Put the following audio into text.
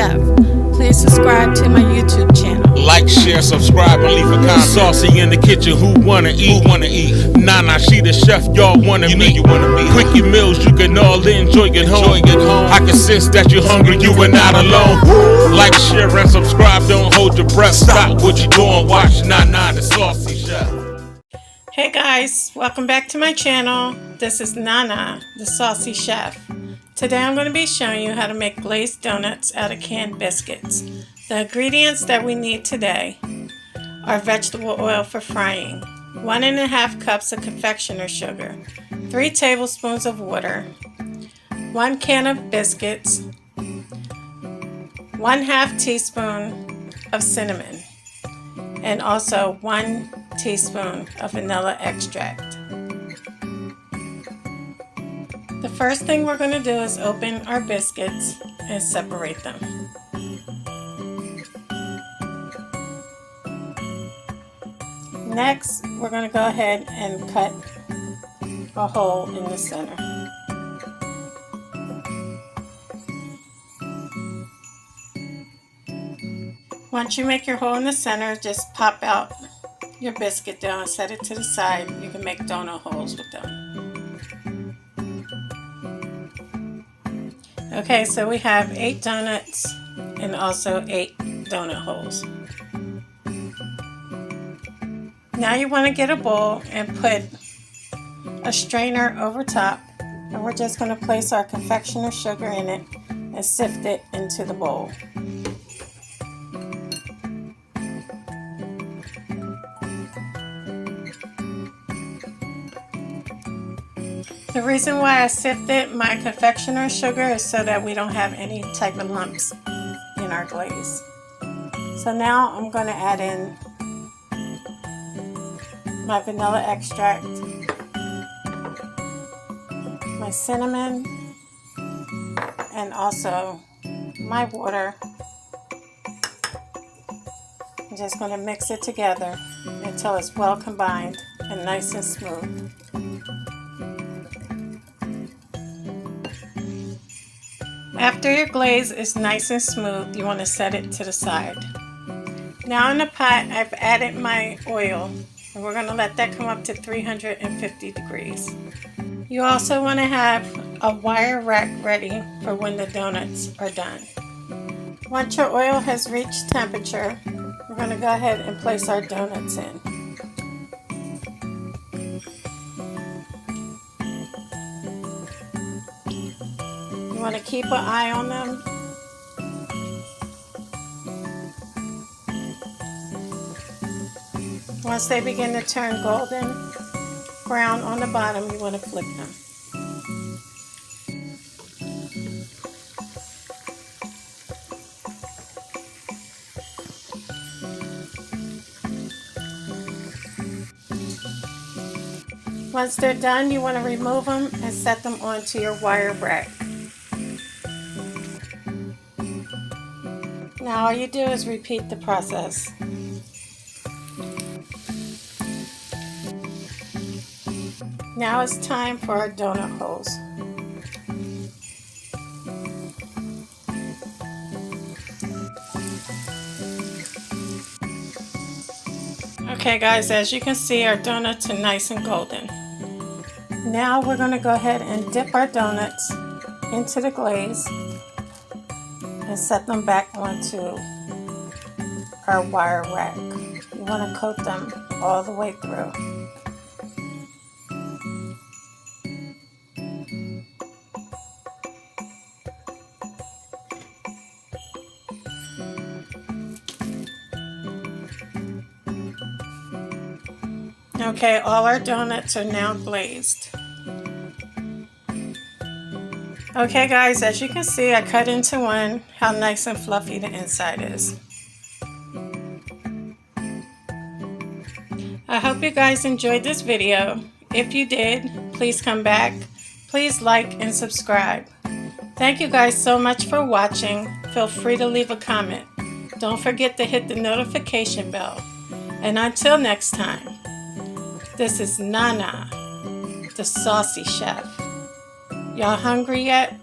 Chef. Please subscribe to my YouTube channel. Like, share, subscribe, and leave a comment. Saucy in the kitchen, who wanna eat? Nana, she the chef, y'all wanna meet. Quickie meals, you can all enjoy it home. I can sense that you're hungry, you are not alone. Like, share, and subscribe, don't hold your breath. Stop what you doing, watch Nana the Saucy Chef. Hey guys, welcome back to my channel. This is Nana the Saucy Chef. Today I'm going to be showing you how to make glazed donuts out of canned biscuits. The ingredients that we need today are vegetable oil for frying, 1.5 cups of confectioner sugar, 3 tablespoons of water, 1 can of biscuits, 1/2 teaspoon of cinnamon, and also 1 teaspoon of vanilla extract. The first thing we're going to do is open our biscuits and separate them. Next, we're going to go ahead and cut a hole in the center. Once you make your hole in the center, just pop out your biscuit dough and set it to the side. You can make donut holes with them. Okay, so we have 8 donuts and also 8 donut holes. Now you want to get a bowl and put a strainer over top, and we're just going to place our confectioner sugar in it and sift it into the bowl. The reason why I sifted my confectioner sugar is so that we don't have any type of lumps in our glaze. So now I'm going to add in my vanilla extract, my cinnamon, and also my water. I'm just going to mix it together until it's well combined and nice and smooth. After your glaze is nice and smooth, you want to set it to the side. Now in the pot, I've added my oil, and we're going to let that come up to 350 degrees. You also want to have a wire rack ready for when the donuts are done. Once your oil has reached temperature, we're going to go ahead and place our donuts in. You want to keep an eye on them. Once they begin to turn golden brown on the bottom, you want to flip them. Once they're done, you want to remove them and set them onto your wire rack. Now all you do is repeat the process. Now it's time for our donut holes. Okay guys, as you can see, our donuts are nice and golden. Now we're going to go ahead and dip our donuts into the glaze and set them back onto our wire rack. You want to coat them all the way through. Okay, all our donuts are now glazed. Okay guys, as you can see, I cut into one. How nice and fluffy the inside is. I hope you guys enjoyed this video. If you did, please come back. Please like and subscribe. Thank you guys so much for watching. Feel free to leave a comment. Don't forget to hit the notification bell. And until next time, this is Nana the Saucy Chef. Y'all hungry yet?